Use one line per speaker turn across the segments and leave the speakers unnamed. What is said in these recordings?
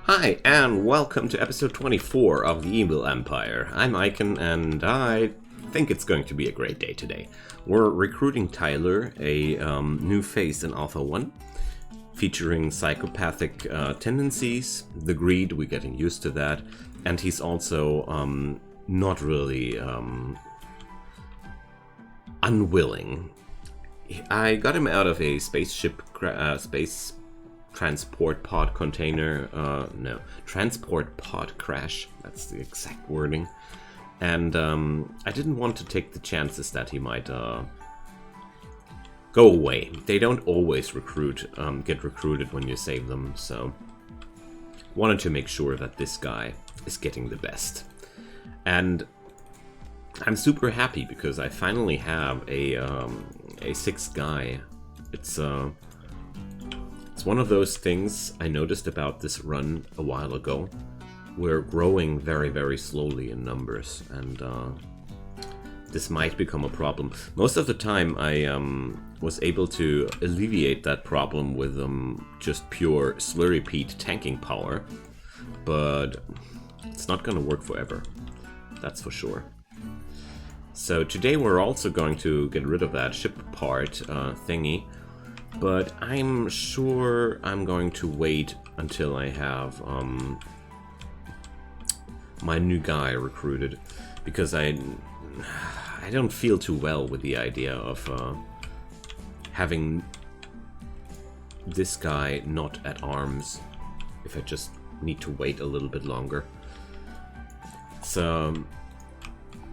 Hi, and welcome to episode 24 of the Evil Empire. I'm Icon, and I think it's going to be a great day today. We're recruiting Tyler, a new face in Alpha 1, featuring psychopathic tendencies, the greed, we're getting used to that, and he's also not really unwilling. I got him out of a spaceship, space transport pod container, transport pod crash, that's the exact wording. And I didn't want to take the chances that he might go away. They don't always get recruited when you save them, so wanted to make sure that this guy is getting the best. And I'm super happy because I finally have a sixth guy. It's one of those things I noticed about this run a while ago. We're growing very, very slowly in numbers, and this might become a problem. Most of the time I was able to alleviate that problem with just pure slurry peat tanking power, but it's not gonna work forever, that's for sure. So today we're also going to get rid of that ship part thingy, but I'm sure I'm going to wait until I have my new guy recruited, because I don't feel too well with the idea of having this guy not at arms if I just need to wait a little bit longer. So,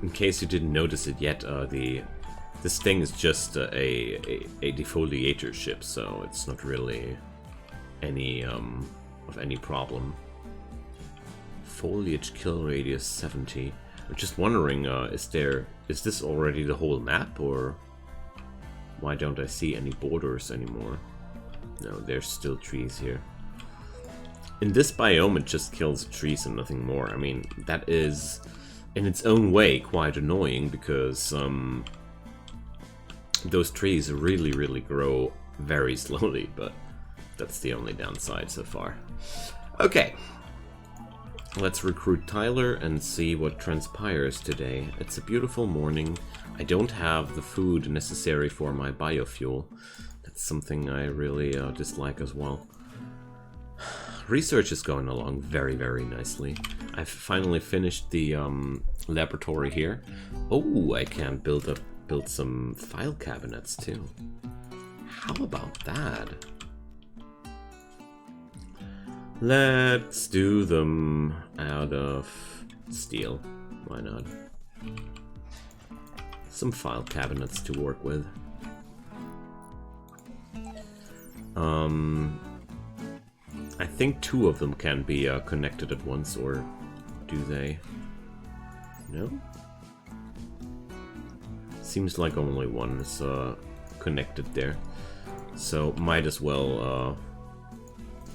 in case you didn't notice it yet, this thing is just a defoliator ship, so it's not really any of any problem. Foliage kill radius 70. I'm just wondering, is this already the whole map, or why don't I see any borders anymore? No, there's still trees here. In this biome, it just kills trees and nothing more. I mean, that is, in its own way, quite annoying, because those trees really, really grow very slowly, but that's the only downside so far. Okay, let's recruit Tyler and see what transpires today. It's a beautiful morning. I don't have the food necessary for my biofuel. That's something I really dislike as well. Research is going along very, very nicely. I've finally finished the laboratory here. Oh, I can build some file cabinets too. How about that? Let's do them out of steel. Why not? Some file cabinets to work with. I think 2 of them can be connected at once, or do they? No? Seems like only one is connected there. So might as well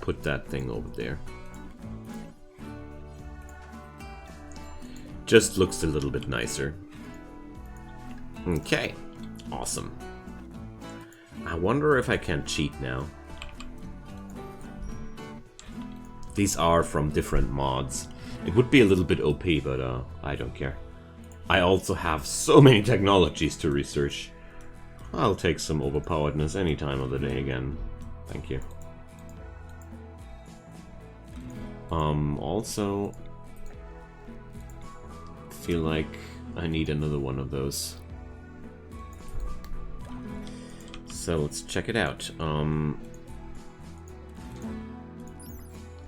put that thing over there. Just looks a little bit nicer. Okay, awesome. I wonder if I can cheat now. These are from different mods. It would be a little bit OP, but I don't care. I also have so many technologies to research. I'll take some overpoweredness any time of the day again. Thank you. Also, feel like I need another one of those. So let's check it out.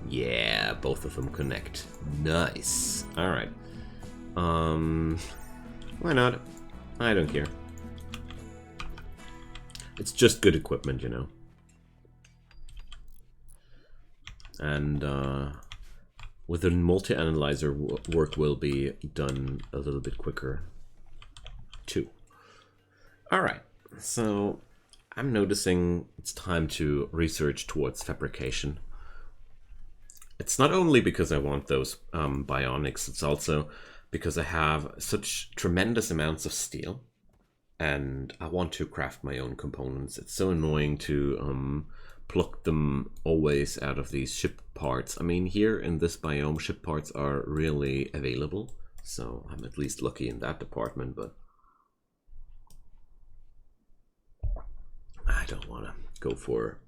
Yeah, both of them connect. Nice. Alright. Why not? I don't care. It's just good equipment, you know. And with a multi-analyzer, work will be done a little bit quicker too. Alright, so I'm noticing it's time to research towards fabrication. It's not only because I want those bionics, it's also because I have such tremendous amounts of steel and I want to craft my own components. It's so annoying to pluck them always out of these ship parts. I mean, here in this biome, ship parts are really available, so I'm at least lucky in that department, but I don't want to go for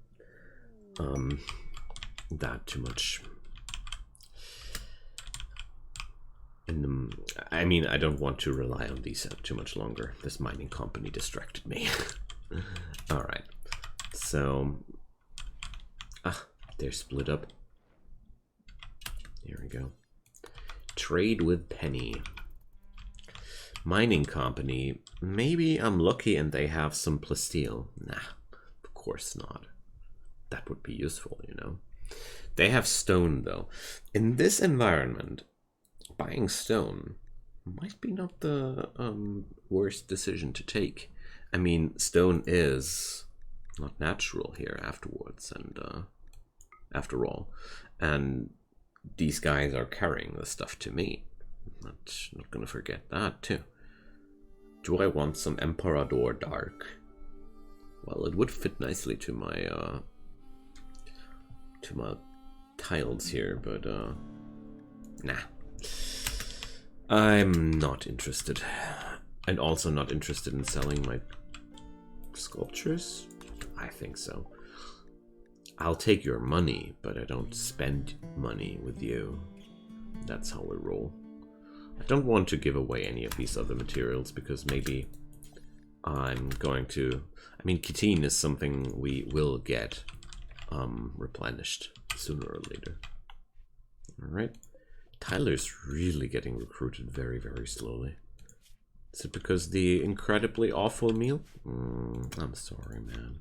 that too much. And I mean, I don't want to rely on these too much longer. This mining company distracted me. All right, so they're split up. Here we go. Trade with Penny. Mining company. Maybe I'm lucky and they have some plasteel. Nah, of course not. That would be useful, you know. They have stone though. In this environment, buying stone might be not the worst decision to take. I mean, stone is not natural here afterwards, and after all, and these guys are carrying the stuff to me. Not gonna forget that too. Do I want some Emperador Dark? Well, it would fit nicely to my tiles here, but nah. I'm not interested. And also not interested in selling my sculptures? I think so. I'll take your money, but I don't spend money with you. That's how we roll. I don't want to give away any of these other materials because maybe I'm going to... I mean, Chitin is something we will get replenished sooner or later. Alright. Tyler's really getting recruited very, very slowly. Is it because the incredibly awful meal? I'm sorry, man.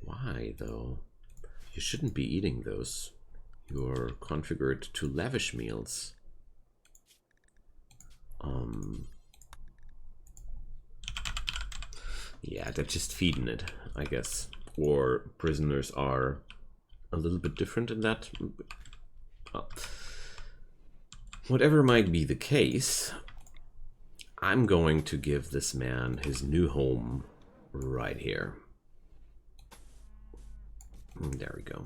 Why, though? You shouldn't be eating those. You're configured to lavish meals. Yeah, they're just feeding it, I guess. Or prisoners are a little bit different in that. Well, whatever might be the case, I'm going to give this man his new home right here. There we go.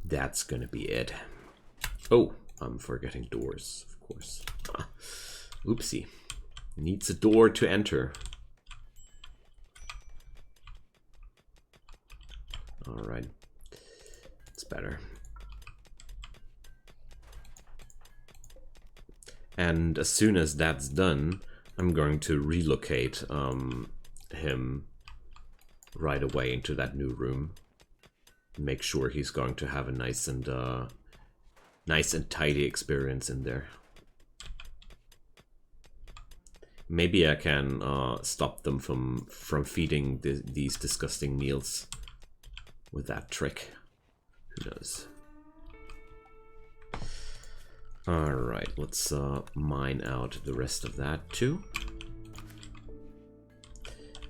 That's gonna be it. Oh, I'm forgetting doors, of course. Oopsie. Needs a door to enter. Alright. It's better. And as soon as that's done, I'm going to relocate him right away into that new room. Make sure he's going to have a nice and tidy experience in there. Maybe I can stop them from feeding these disgusting meals with that trick. Who knows? Alright, let's mine out the rest of that too.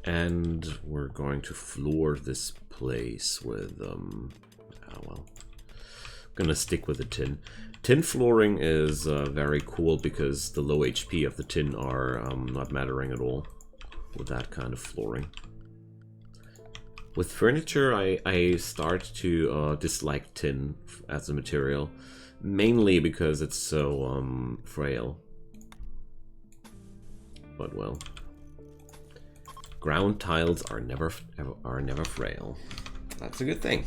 And we're going to floor this place with, well, I'm gonna stick with the tin. Tin flooring is very cool because the low HP of the tin are not mattering at all with that kind of flooring. With furniture, I start to dislike tin as a material, mainly because it's so frail. But well, ground tiles are never frail. That's a good thing.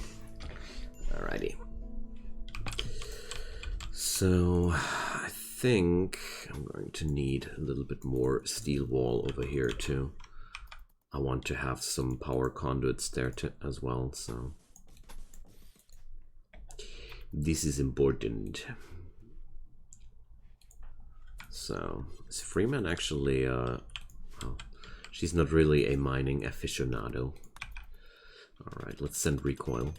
Alrighty. So I think I'm going to need a little bit more steel wall over here too. I want to have some power conduits there too, as well, so this is important. So is Freeman actually well, she's not really a mining aficionado. Alright, let's send Recoil.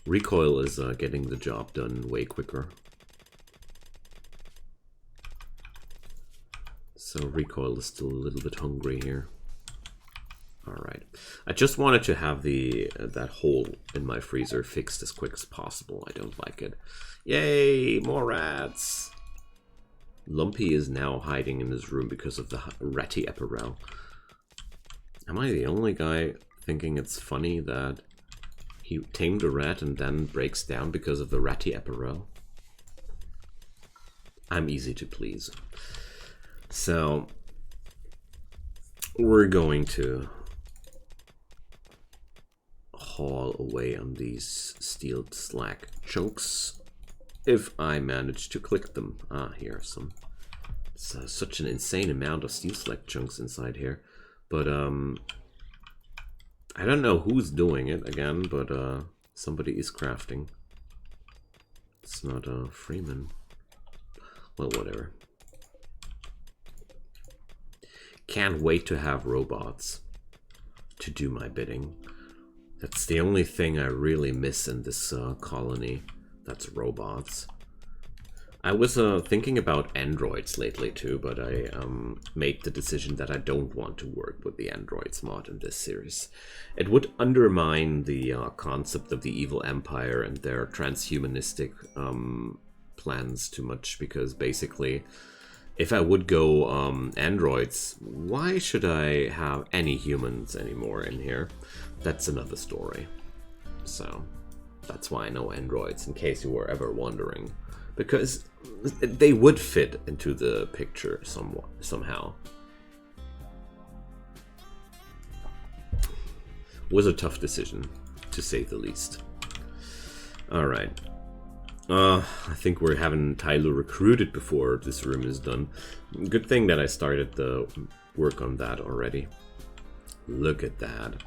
Recoil is getting the job done way quicker. So Recoil is still a little bit hungry here. Alright. I just wanted to have that hole in my freezer fixed as quick as possible. I don't like it. Yay! More rats! Lumpy is now hiding in his room because of the ratty apparel. Am I the only guy thinking it's funny that he tamed a rat and then breaks down because of the ratty apparel? I'm easy to please. So we're going to haul away on these steel slag chunks if I manage to click them. Ah, here are some. It's such an insane amount of steel slag chunks inside here, but I don't know who's doing it again, but somebody is crafting. It's not Freeman. Well, whatever. Can't wait to have robots to do my bidding. That's the only thing I really miss in this colony. That's robots. I was thinking about androids lately too, but I made the decision that I don't want to work with the androids mod in this series. It would undermine the concept of the evil empire and their transhumanistic plans too much, because basically, if I would go androids, why should I have any humans anymore in here? That's another story. So that's why I know androids, in case you were ever wondering. Because they would fit into the picture somewhat, somehow. Was a tough decision, to say the least. Alright. I think we're having Tyler recruited before this room is done. Good thing that I started the work on that already. Look at that.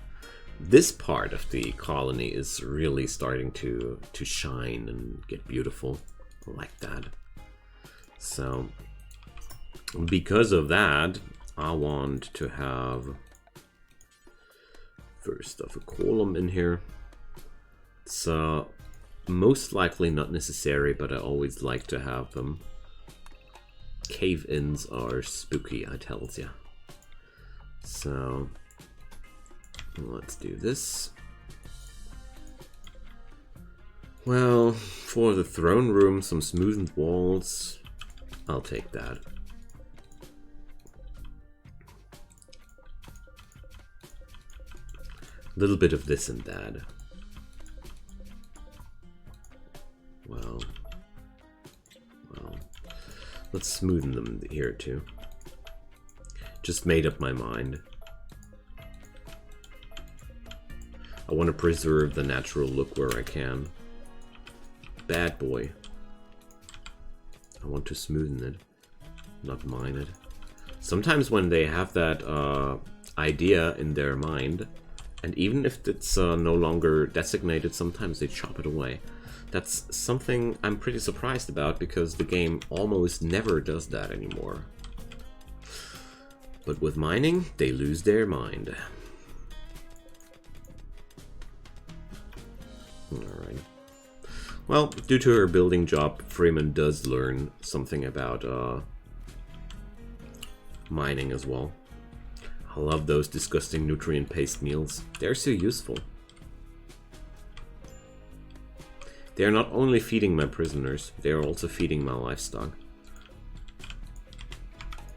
This part of the colony is really starting to shine and get beautiful. I like that. So, because of that, I want to have first off a column in here. It's most likely not necessary, but I always like to have them. Cave-ins are spooky, I tells ya. So let's do this. Well, for the throne room, some smoothened walls. I'll take that. A little bit of this and that. Well, let's smoothen them here too. Just made up my mind. I want to preserve the natural look where I can. Bad boy. I want to smoothen it, not mine it. Sometimes when they have that idea in their mind, and even if it's no longer designated, sometimes they chop it away. That's something I'm pretty surprised about, because the game almost never does that anymore. But with mining, they lose their mind. Alright. Well, due to her building job, Freeman does learn something about mining as well. I love those disgusting nutrient-paced meals. They're so useful. They are not only feeding my prisoners, they are also feeding my livestock.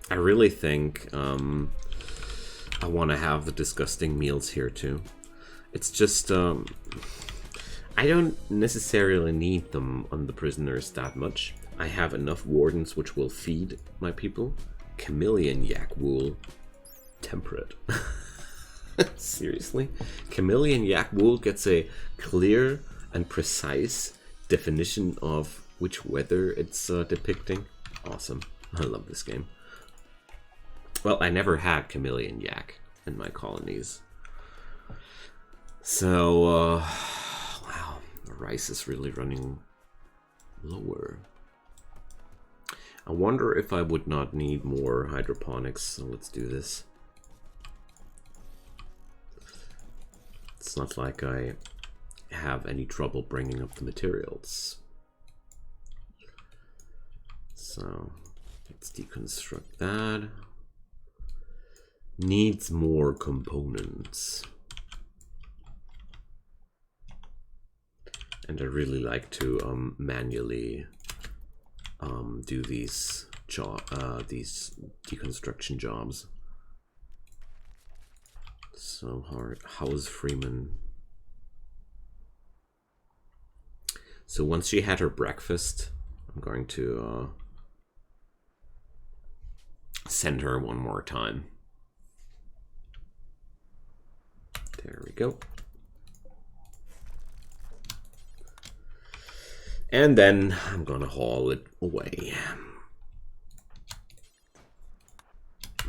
I really think I want to have the disgusting meals here too. It's just, I don't necessarily need them on the prisoners that much. I have enough wardens which will feed my people. Chameleon yak wool. Temperate. Seriously? Chameleon yak wool gets a clear and precise definition of which weather it's depicting. Awesome. I love this game. Well, I never had chameleon yak in my colonies. So, wow, the rice is really running lower. I wonder if I would not need more hydroponics, so let's do this. It's not like I have any trouble bringing up the materials. So let's deconstruct that. Needs more components. And I really like to manually do these these deconstruction jobs. So hard. How's Freeman? So once she had her breakfast, I'm going to send her one more time. There we go. And then I'm gonna haul it away.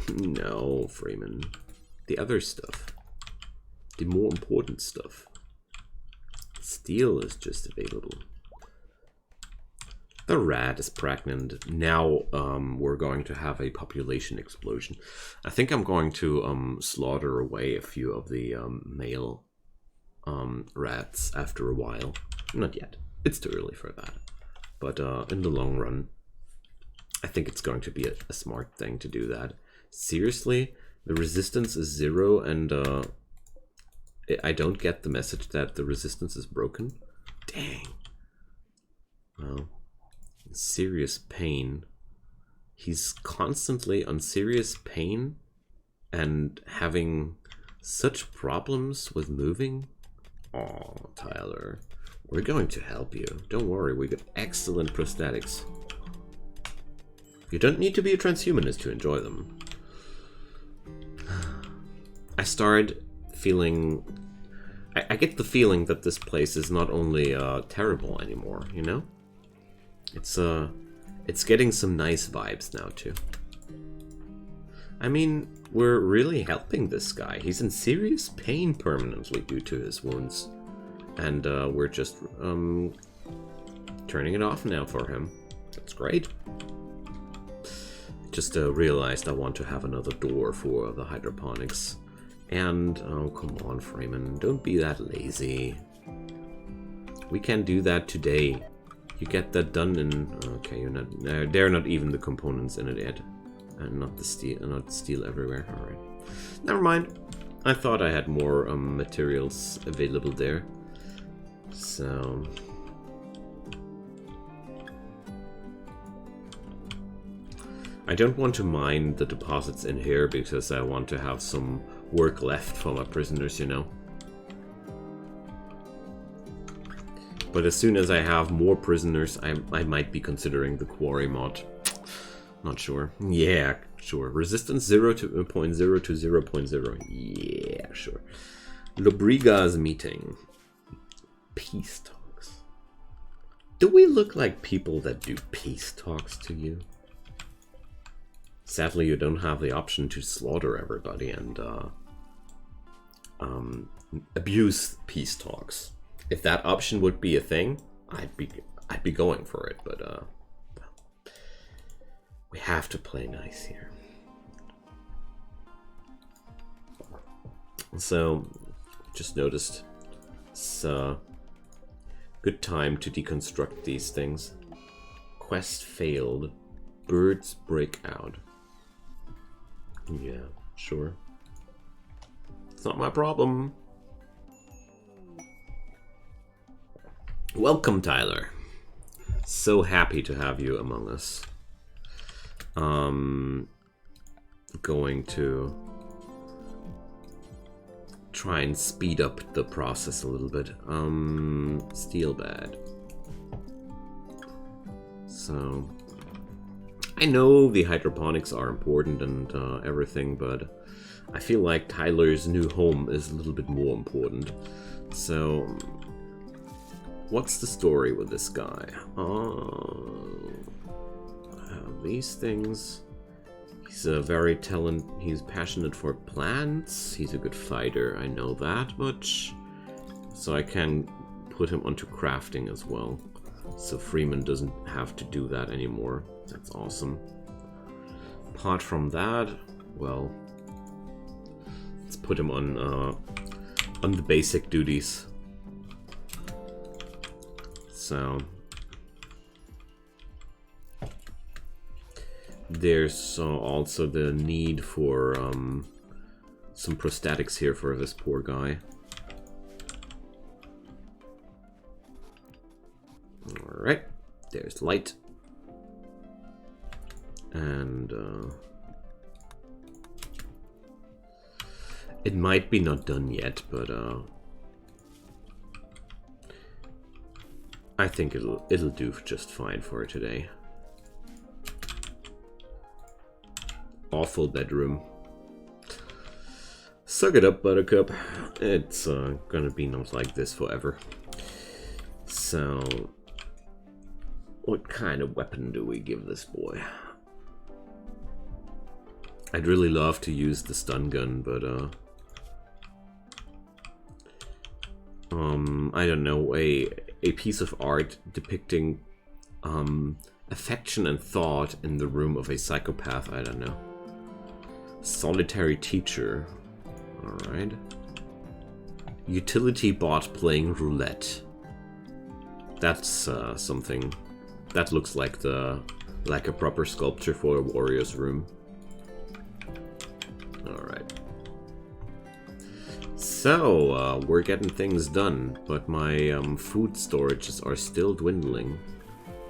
No, Freeman. The other stuff. The more important stuff. Steel is just available. The rat is pregnant. Now we're going to have a population explosion. I think I'm going to slaughter away a few of the male rats after a while. Not yet. It's too early for that. But in the long run, I think it's going to be a smart thing to do that. Seriously? The resistance is 0 and I don't get the message that the resistance is broken? Dang. Well, serious pain. He's constantly on serious pain and having such problems with moving? Oh, Tyler. We're going to help you. Don't worry, we got excellent prosthetics. You don't need to be a transhumanist to enjoy them. I started feeling... I get the feeling that this place is not only terrible anymore, you know? It's getting some nice vibes now, too. I mean, we're really helping this guy. He's in serious pain permanently due to his wounds. And we're just turning it off now for him. That's great. Just realized I want to have another door for the hydroponics. And, oh, come on, Freeman. Don't be that lazy. We can do that today. You get that done in... Okay, you're not... They're not even the components in it yet. And not the steel, not steel everywhere. Alright. Never mind. I thought I had more materials available there. So... I don't want to mine the deposits in here because I want to have some work left for my prisoners, you know. But as soon as I have more prisoners, I might be considering the quarry mod. Not sure. Yeah, sure. Resistance 0 to 0.0 to 0.0. Yeah, sure. Lobriga's meeting. Peace talks. Do we look like people that do peace talks to you? Sadly, you don't have the option to slaughter everybody and abuse peace talks. If that option would be a thing, I'd be going for it. But well, we have to play nice here. So, just noticed it's a good time to deconstruct these things. Quest failed. Birds break out. Yeah, sure. It's not my problem. Welcome, Tyler. So happy to have you among us. Going to try and speed up the process a little bit. Steel bad. So... I know the hydroponics are important and everything, but I feel like Tyler's new home is a little bit more important. So, what's the story with this guy? These things. He's a very he's passionate for plants. He's a good fighter, I know that much. So I can put him onto crafting as well. So Freeman doesn't have to do that anymore. That's awesome. Apart from that, well, let's put him on the basic duties. So there's also the need for some prosthetics here for this poor guy. All right, there's light. And it might be not done yet, but I think it'll do just fine for today. Awful bedroom. Suck it up, Buttercup. It's gonna be not like this forever. So, what kind of weapon do we give this boy? I'd really love to use the stun gun, but I don't know, a piece of art depicting affection and thought in the room of a psychopath. I don't know. Solitary teacher. Alright. Utility bot playing roulette. That's something that looks like a proper sculpture for a warrior's room. Alright. So, we're getting things done, but my food storages are still dwindling.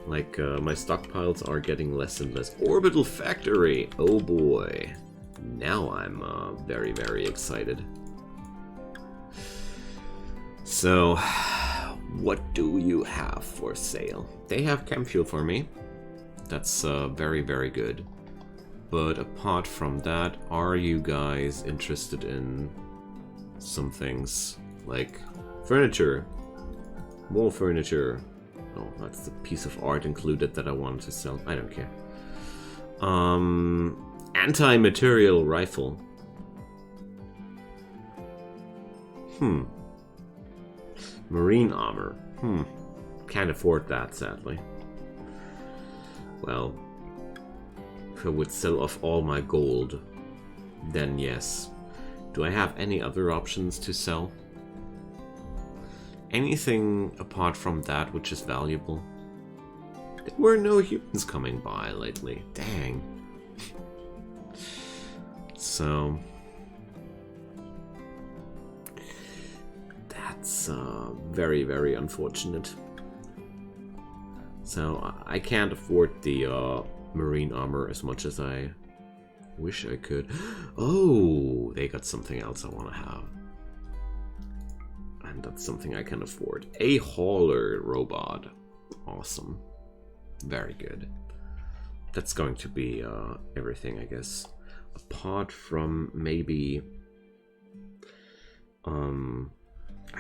Like, my stockpiles are getting less and less. Orbital factory! Oh boy. Now I'm very, very excited. So, what do you have for sale? They have chem fuel for me. That's very, very good. But apart from that, are you guys interested in some things like furniture? More furniture. Oh, that's the piece of art included that I wanted to sell. I don't care. Anti-material rifle. Marine armor. Can't afford that, sadly. Well, if I would sell off all my gold, then yes. Do I have any other options to sell? Anything apart from that which is valuable? There were no humans coming by lately. Dang. So that's very, very unfortunate. So I can't afford the marine armor as much as I wish I could. Oh, they got something else I want to have. And that's something I can afford. A hauler robot. Awesome. Very good. That's going to be everything, I guess. Apart from maybe... I'm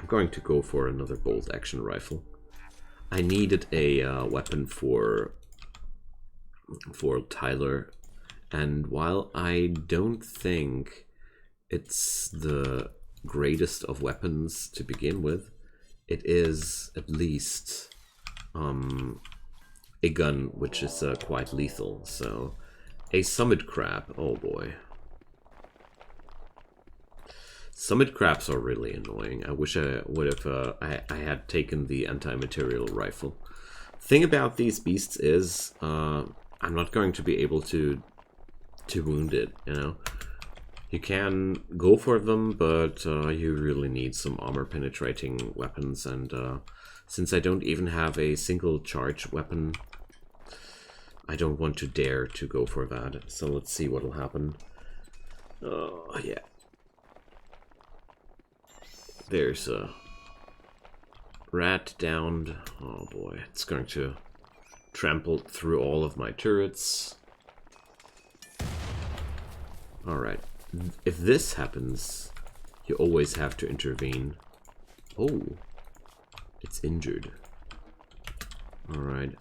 going to go for another bolt action rifle. I needed a weapon for Tyler, and while I don't think it's the greatest of weapons to begin with, it is at least a gun which is quite lethal. So a summit crab, oh boy. Summit crabs are really annoying. I wish I would have I had taken the anti-material rifle. Thing about these beasts is I'm not going to be able to wound it, you know. You can go for them, but you really need some armor penetrating weapons, and since I don't even have a single charge weapon, I don't want to dare to go for that. So let's see what'll happen. Oh yeah. There's a rat downed. Oh boy, it's going to trample through all of my turrets. Alright, if this happens, you always have to intervene. Oh, it's injured. Alright,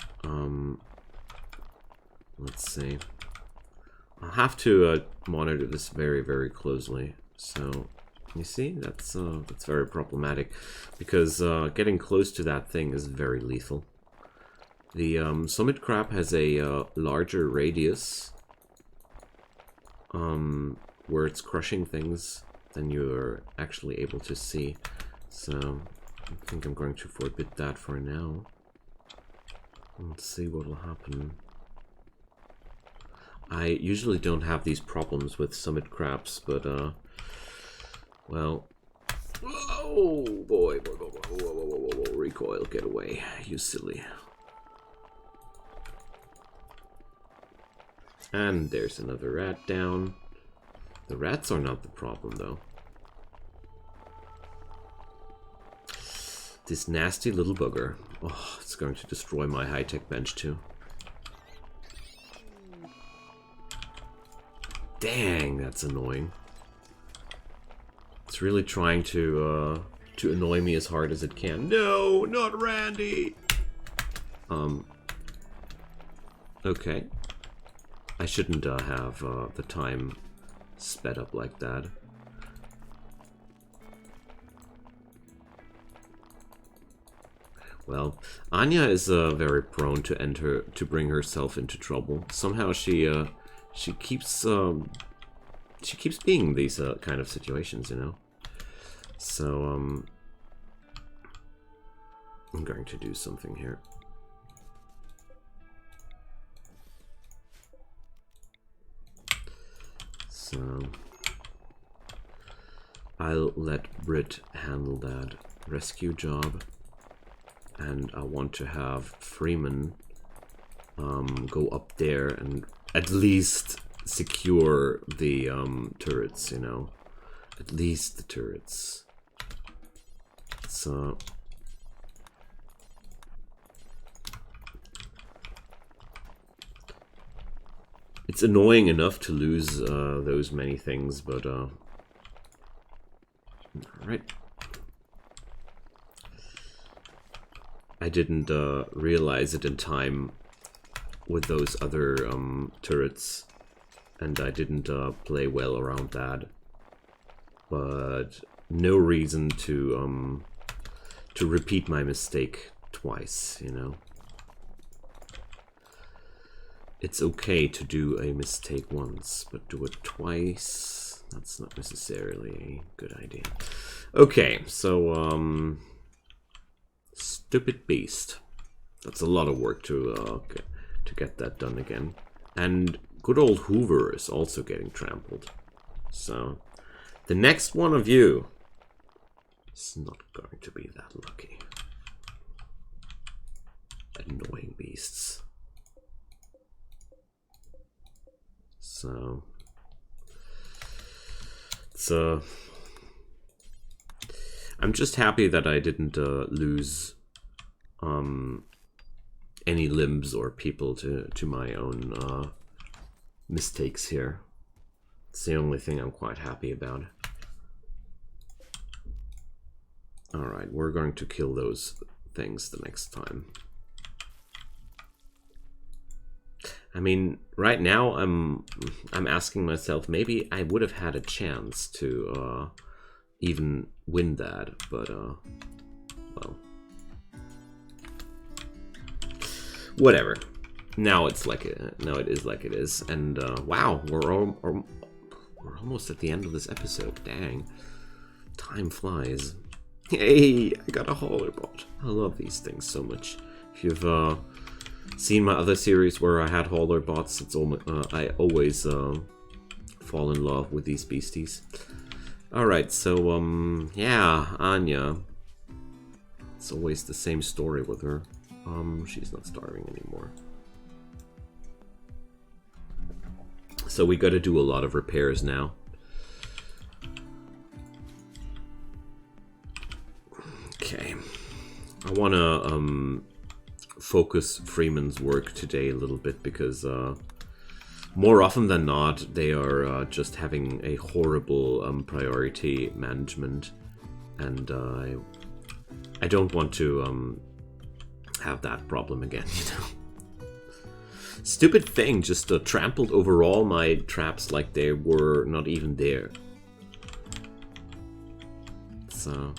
let's see. I'll have to monitor this very, very closely. So, you see, that's very problematic, because getting close to that thing is very lethal. The summit crab has a larger radius, where it's crushing things than you're actually able to see. So I think I'm going to forbid that for now. Let's see what will happen. I usually don't have these problems with summit crabs, but well, oh boy, whoa, recoil, get away, you silly. And there's another rat down. The rats are not the problem, though. This nasty little bugger. Oh, it's going to destroy my high-tech bench, too. Dang, that's annoying. It's really trying to annoy me as hard as it can. No, not Randy! Okay. I shouldn't have the time sped up like that. Well, Anya is very prone to bring herself into trouble. Somehow she keeps being in these kind of situations, you know. So I'm going to do something here. So I'll let Brit handle that rescue job, and I want to have Freeman go up there and at least secure the turrets, you know, at least the turrets. So it's annoying enough to lose those many things, but alright. I didn't realize it in time with those other turrets, and I didn't play well around that. But no reason to repeat my mistake twice, you know. It's okay to do a mistake once, but do it twice, that's not necessarily a good idea. Okay, so stupid beast. That's a lot of work to get that done again. And good old Hoover is also getting trampled. So the next one of you is not going to be that lucky. Annoying beasts. So it's I'm just happy that I didn't lose any limbs or people to my own mistakes here. It's the only thing I'm quite happy about. Alright, we're going to kill those things the next time. I mean, right now I'm asking myself, maybe I would have had a chance to even win that, but well, whatever. Now it's like now it is like it is, and wow, we're almost at the end of this episode. Dang, time flies. Hey, I got a hauler bot. I love these things so much. If you've seen my other series where I had hauler bots, it's almost, I always fall in love with these beasties. Alright, so yeah, Anya. It's always the same story with her. She's not starving anymore. So we gotta do a lot of repairs now. Okay. I wanna focus Freeman's work today a little bit because more often than not they are just having a horrible priority management, and I don't want to have that problem again, you know. Stupid thing just trampled over all my traps like they were not even there. So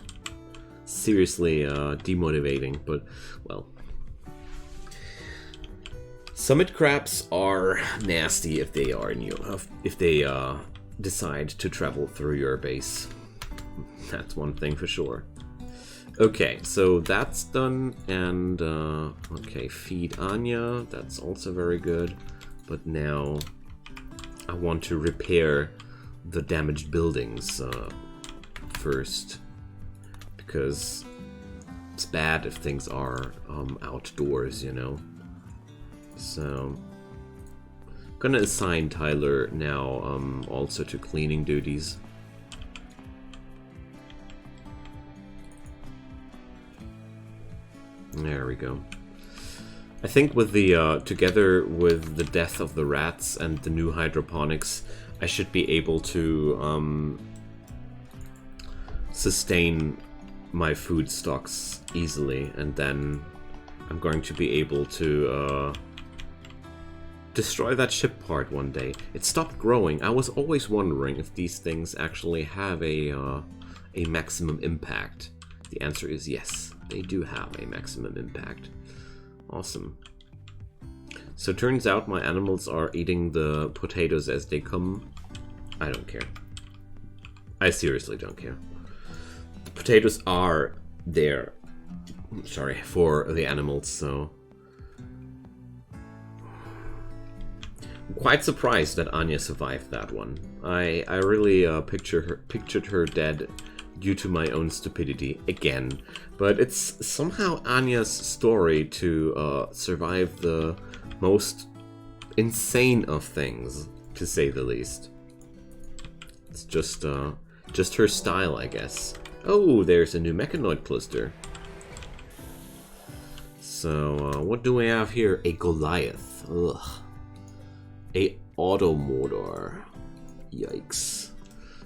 seriously demotivating, but well. Summit crabs are nasty if they are new, if they decide to travel through your base. That's one thing for sure. Okay, so that's done, and okay, feed Anya, that's also very good. But now I want to repair the damaged buildings first, because it's bad if things are outdoors, you know. So Gonna assign Tyler now also to cleaning duties. There we go. I think with the together with the death of the rats and the new hydroponics, I should be able to sustain my food stocks easily, and then I'm going to be able to destroy that ship part one day. It stopped growing. I was always wondering if these things actually have a maximum impact. The answer is yes, they do have a maximum impact. Awesome. So turns out my animals are eating the potatoes as they come. I don't care. I seriously don't care. The potatoes are there, sorry, for the animals, so... I'm quite surprised that Anya survived that one. I really pictured her dead due to my own stupidity again. But it's somehow Anya's story to survive the most insane of things, to say the least. It's just her style, I guess. Oh, there's a new mechanoid cluster. So, what do we have here? A Goliath. Ugh. A Automotor. Yikes.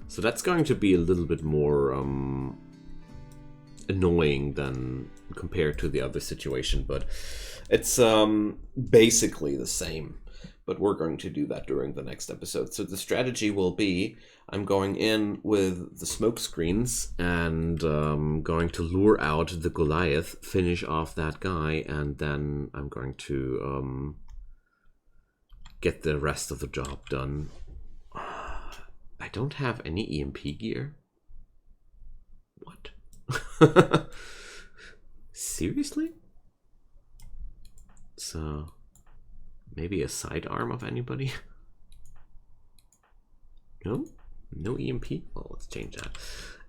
So that's going to be a little bit more annoying than compared to the other situation, but it's basically the same. But we're going to do that during the next episode. So the strategy will be, I'm going in with the smoke screens and going to lure out the Goliath, finish off that guy, and then I'm going to get the rest of the job done. I don't have any EMP gear. What? Seriously? So, maybe a sidearm of anybody? No? No EMP? Well, let's change that.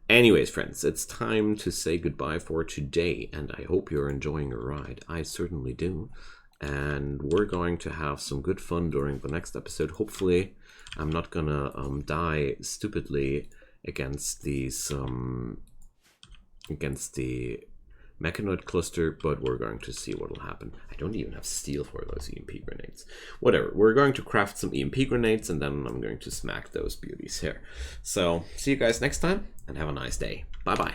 Anyways, friends, it's time to say goodbye for today, and I hope you're enjoying your ride. I certainly do. And we're going to have some good fun during the next episode. Hopefully, I'm not gonna die stupidly against these against the mechanoid cluster, but we're going to see what will happen. I don't even have steel for those EMP grenades. Whatever, we're going to craft some EMP grenades, and then I'm going to smack those beauties here. So, see you guys next time, and have a nice day. Bye-bye.